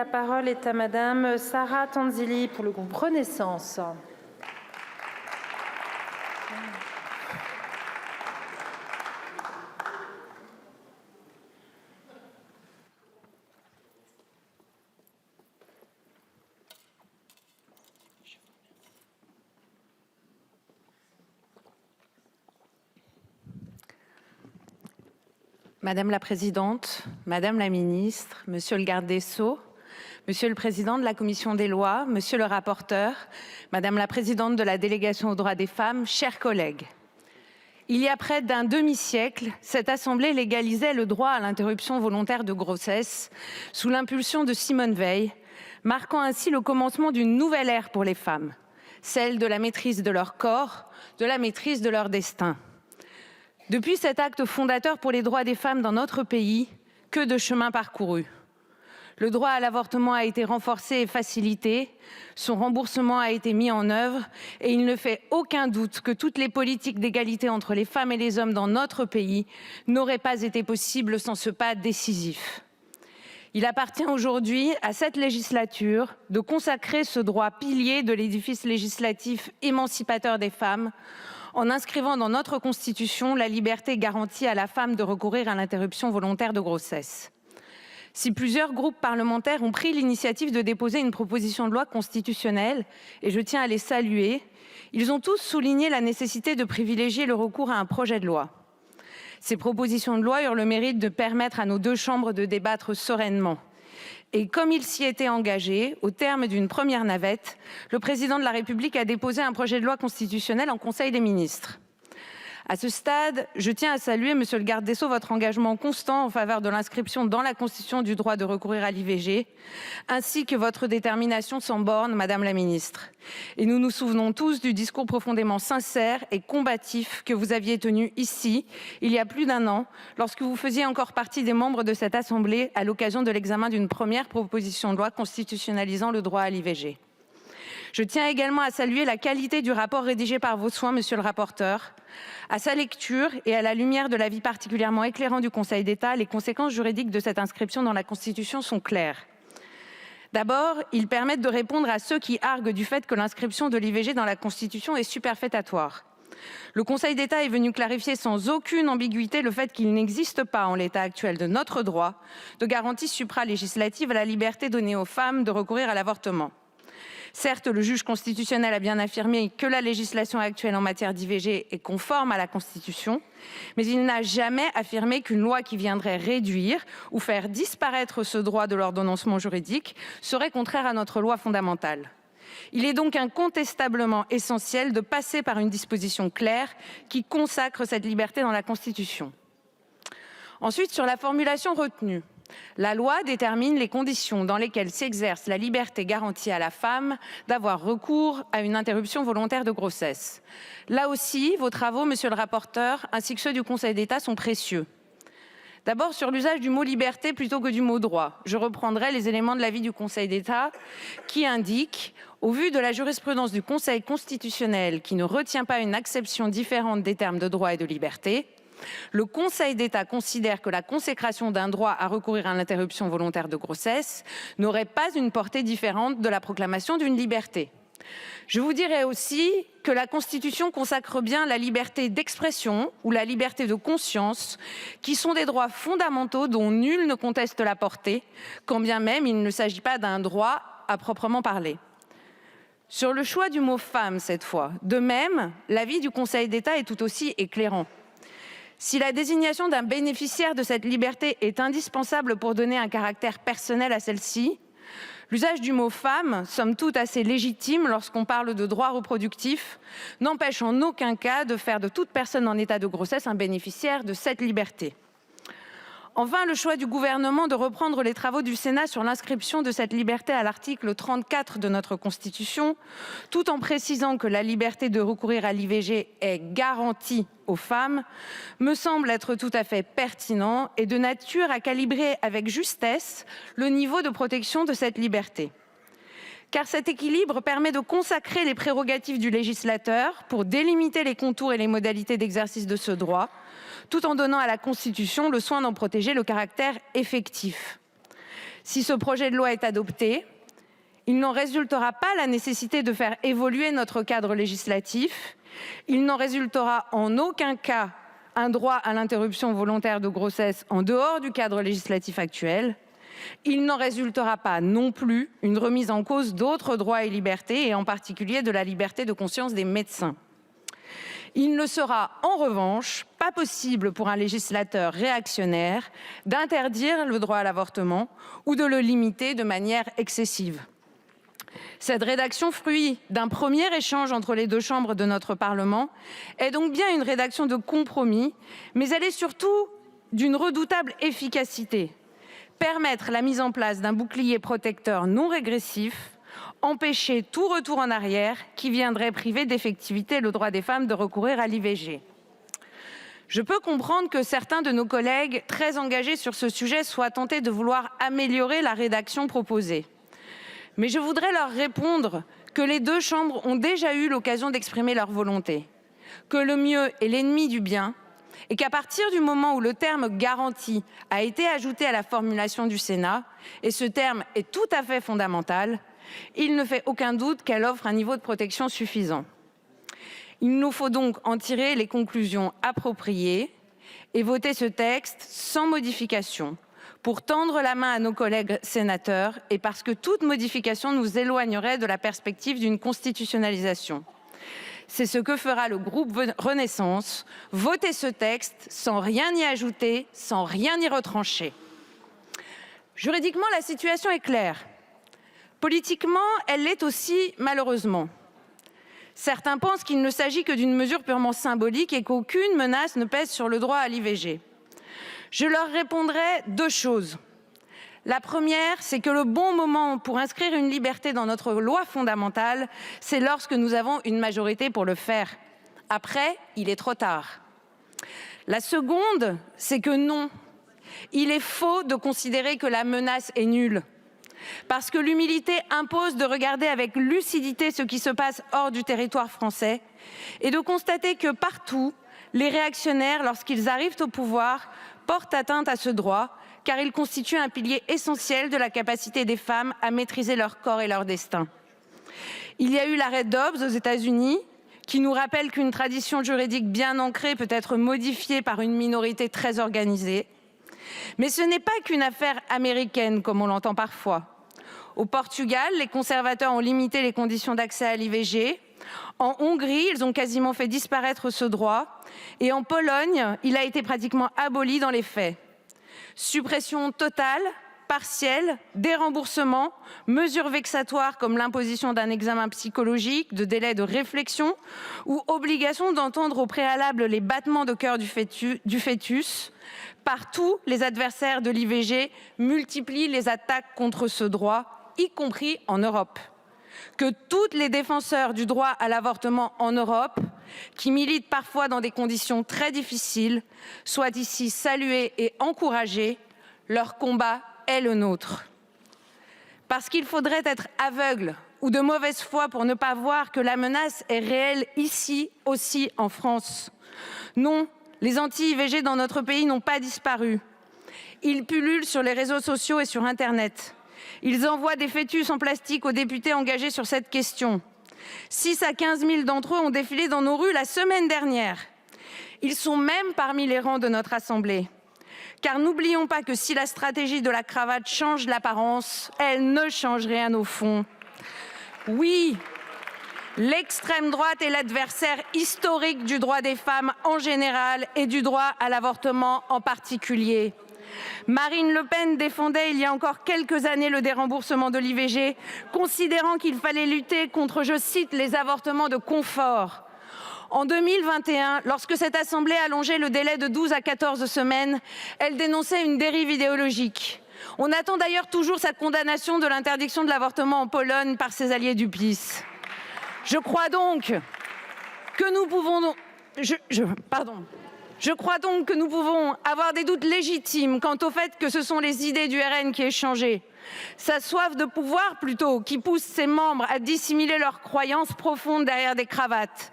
La parole est à Madame Sarah Tanzili pour le groupe Renaissance. Madame la Présidente, Madame la Ministre, Monsieur le Garde des Sceaux, Monsieur le Président de la Commission des Lois, Monsieur le Rapporteur, Madame la Présidente de la Délégation aux droits des femmes, chers collègues. Il y a près d'un demi-siècle, cette Assemblée légalisait le droit à l'interruption volontaire de grossesse sous l'impulsion de Simone Veil, marquant ainsi le commencement d'une nouvelle ère pour les femmes, celle de la maîtrise de leur corps, de la maîtrise de leur destin. Depuis cet acte fondateur pour les droits des femmes dans notre pays, que de chemin parcouru. Le droit à l'avortement a été renforcé et facilité, son remboursement a été mis en œuvre et il ne fait aucun doute que toutes les politiques d'égalité entre les femmes et les hommes dans notre pays n'auraient pas été possibles sans ce pas décisif. Il appartient aujourd'hui à cette législature de consacrer ce droit pilier de l'édifice législatif émancipateur des femmes en inscrivant dans notre Constitution la liberté garantie à la femme de recourir à l'interruption volontaire de grossesse. Si plusieurs groupes parlementaires ont pris l'initiative de déposer une proposition de loi constitutionnelle, et je tiens à les saluer, ils ont tous souligné la nécessité de privilégier le recours à un projet de loi. Ces propositions de loi eurent le mérite de permettre à nos deux chambres de débattre sereinement. Et comme il s'y était engagé, au terme d'une première navette, le président de la République a déposé un projet de loi constitutionnel en Conseil des ministres. À ce stade, je tiens à saluer, Monsieur le Garde des Sceaux, votre engagement constant en faveur de l'inscription dans la Constitution du droit de recourir à l'IVG, ainsi que votre détermination sans borne, Madame la Ministre. Et nous nous souvenons tous du discours profondément sincère et combatif que vous aviez tenu ici, il y a plus d'un an, lorsque vous faisiez encore partie des membres de cette Assemblée à l'occasion de l'examen d'une première proposition de loi constitutionnalisant le droit à l'IVG. Je tiens également à saluer la qualité du rapport rédigé par vos soins, Monsieur le rapporteur. À sa lecture et à la lumière de l'avis particulièrement éclairant du Conseil d'État, les conséquences juridiques de cette inscription dans la Constitution sont claires. D'abord, ils permettent de répondre à ceux qui arguent du fait que l'inscription de l'IVG dans la Constitution est superfétatoire. Le Conseil d'État est venu clarifier sans aucune ambiguïté le fait qu'il n'existe pas, en l'état actuel de notre droit, de garantie supralégislative à la liberté donnée aux femmes de recourir à l'avortement. Certes, le juge constitutionnel a bien affirmé que la législation actuelle en matière d'IVG est conforme à la Constitution, mais il n'a jamais affirmé qu'une loi qui viendrait réduire ou faire disparaître ce droit de l'ordonnancement juridique serait contraire à notre loi fondamentale. Il est donc incontestablement essentiel de passer par une disposition claire qui consacre cette liberté dans la Constitution. Ensuite, sur la formulation retenue. La loi détermine les conditions dans lesquelles s'exerce la liberté garantie à la femme d'avoir recours à une interruption volontaire de grossesse. Là aussi, vos travaux, Monsieur le rapporteur, ainsi que ceux du Conseil d'État sont précieux. D'abord, sur l'usage du mot liberté plutôt que du mot droit. Je reprendrai les éléments de l'avis du Conseil d'État qui indique, au vu de la jurisprudence du Conseil constitutionnel qui ne retient pas une acception différente des termes de droit et de liberté, le Conseil d'État considère que la consécration d'un droit à recourir à l'interruption volontaire de grossesse n'aurait pas une portée différente de la proclamation d'une liberté. Je vous dirai aussi que la Constitution consacre bien la liberté d'expression ou la liberté de conscience, qui sont des droits fondamentaux dont nul ne conteste la portée, quand bien même il ne s'agit pas d'un droit à proprement parler. Sur le choix du mot « femme » cette fois, de même, l'avis du Conseil d'État est tout aussi éclairant. Si la désignation d'un bénéficiaire de cette liberté est indispensable pour donner un caractère personnel à celle-ci, l'usage du mot « femme », somme toute assez légitime lorsqu'on parle de droits reproductifs, n'empêche en aucun cas de faire de toute personne en état de grossesse un bénéficiaire de cette liberté. Enfin, le choix du gouvernement de reprendre les travaux du Sénat sur l'inscription de cette liberté à l'article 34 de notre Constitution, tout en précisant que la liberté de recourir à l'IVG est garantie aux femmes, me semble être tout à fait pertinent et de nature à calibrer avec justesse le niveau de protection de cette liberté. Car cet équilibre permet de consacrer les prérogatives du législateur pour délimiter les contours et les modalités d'exercice de ce droit, tout en donnant à la Constitution le soin d'en protéger le caractère effectif. Si ce projet de loi est adopté, il n'en résultera pas la nécessité de faire évoluer notre cadre législatif. Il n'en résultera en aucun cas un droit à l'interruption volontaire de grossesse en dehors du cadre législatif actuel. Il n'en résultera pas non plus une remise en cause d'autres droits et libertés, et en particulier de la liberté de conscience des médecins. Il ne sera en revanche pas possible pour un législateur réactionnaire d'interdire le droit à l'avortement ou de le limiter de manière excessive. Cette rédaction, fruit d'un premier échange entre les deux chambres de notre Parlement, est donc bien une rédaction de compromis, mais elle est surtout d'une redoutable efficacité. Permettre la mise en place d'un bouclier protecteur non régressif, empêcher tout retour en arrière qui viendrait priver d'effectivité le droit des femmes de recourir à l'IVG. Je peux comprendre que certains de nos collègues très engagés sur ce sujet soient tentés de vouloir améliorer la rédaction proposée. Mais je voudrais leur répondre que les deux chambres ont déjà eu l'occasion d'exprimer leur volonté, que le mieux est l'ennemi du bien, et qu'à partir du moment où le terme « garantie » a été ajouté à la formulation du Sénat, et ce terme est tout à fait fondamental, il ne fait aucun doute qu'elle offre un niveau de protection suffisant. Il nous faut donc en tirer les conclusions appropriées et voter ce texte sans modification, pour tendre la main à nos collègues sénateurs et parce que toute modification nous éloignerait de la perspective d'une constitutionnalisation. C'est ce que fera le groupe Renaissance, voter ce texte sans rien y ajouter, sans rien y retrancher. Juridiquement, la situation est claire. Politiquement, elle l'est aussi, malheureusement. Certains pensent qu'il ne s'agit que d'une mesure purement symbolique et qu'aucune menace ne pèse sur le droit à l'IVG. Je leur répondrai deux choses. La première, c'est que le bon moment pour inscrire une liberté dans notre loi fondamentale, c'est lorsque nous avons une majorité pour le faire. Après, il est trop tard. La seconde, c'est que non, il est faux de considérer que la menace est nulle. Parce que l'humilité impose de regarder avec lucidité ce qui se passe hors du territoire français et de constater que partout, les réactionnaires, lorsqu'ils arrivent au pouvoir, portent atteinte à ce droit, car il constitue un pilier essentiel de la capacité des femmes à maîtriser leur corps et leur destin. Il y a eu l'arrêt Dobbs aux États-Unis, qui nous rappelle qu'une tradition juridique bien ancrée peut être modifiée par une minorité très organisée. Mais ce n'est pas qu'une affaire américaine, comme on l'entend parfois. Au Portugal, les conservateurs ont limité les conditions d'accès à l'IVG. En Hongrie, ils ont quasiment fait disparaître ce droit. Et en Pologne, il a été pratiquement aboli dans les faits. Suppression totale, partielle, déremboursement, mesures vexatoires comme l'imposition d'un examen psychologique, de délai de réflexion ou obligation d'entendre au préalable les battements de cœur du fœtus. Partout, les adversaires de l'IVG multiplient les attaques contre ce droit, y compris en Europe. Que toutes les défenseurs du droit à l'avortement en Europe, qui militent parfois dans des conditions très difficiles, soient ici salués et encouragés. Leur combat est le nôtre. Parce qu'il faudrait être aveugle ou de mauvaise foi pour ne pas voir que la menace est réelle ici aussi en France. Non, les anti-IVG dans notre pays n'ont pas disparu. Ils pullulent sur les réseaux sociaux et sur Internet. Ils envoient des fœtus en plastique aux députés engagés sur cette question. 6 à 15 000 d'entre eux ont défilé dans nos rues la semaine dernière. Ils sont même parmi les rangs de notre Assemblée. Car n'oublions pas que si la stratégie de la cravate change l'apparence, elle ne change rien au fond. Oui, l'extrême droite est l'adversaire historique du droit des femmes en général et du droit à l'avortement en particulier. Marine Le Pen défendait il y a encore quelques années le déremboursement de l'IVG, considérant qu'il fallait lutter contre, je cite, les avortements de confort. En 2021, lorsque cette Assemblée allongeait le délai de 12 à 14 semaines, elle dénonçait une dérive idéologique. On attend d'ailleurs toujours sa condamnation de l'interdiction de l'avortement en Pologne par ses alliés du PiS. Je crois donc que nous pouvons... Je crois donc que nous pouvons avoir des doutes légitimes quant au fait que ce sont les idées du RN qui aient changé. Sa soif de pouvoir plutôt, qui pousse ses membres à dissimuler leurs croyances profondes derrière des cravates.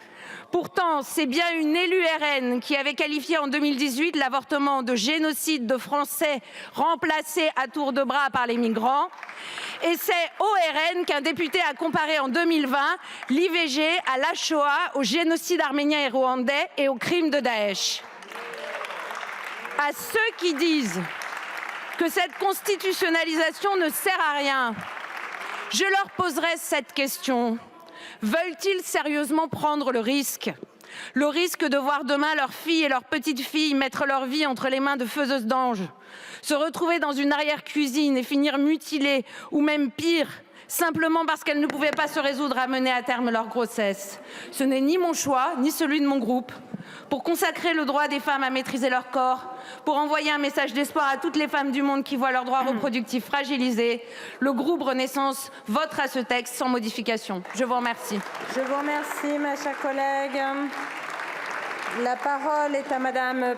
Pourtant, c'est bien une élue RN qui avait qualifié en 2018 l'avortement de génocide de Français remplacé à tour de bras par les migrants. Et c'est au RN qu'un député a comparé en 2020 l'IVG à la Shoah, au génocide arménien et rwandais et aux crimes de Daesh. À ceux qui disent que cette constitutionnalisation ne sert à rien, je leur poserai cette question. Veulent-ils sérieusement prendre le risque de voir demain leurs filles et leurs petites-filles mettre leur vie entre les mains de faiseuses d'anges, se retrouver dans une arrière-cuisine et finir mutilées ou même pire, simplement parce qu'elles ne pouvaient pas se résoudre à mener à terme leur grossesse? Ce n'est ni mon choix, ni celui de mon groupe. Pour consacrer le droit des femmes à maîtriser leur corps, pour envoyer un message d'espoir à toutes les femmes du monde qui voient leurs droits reproductifs fragilisés, le groupe Renaissance votera ce texte sans modification. Je vous remercie. Je vous remercie, ma chère collègue. La parole est à Madame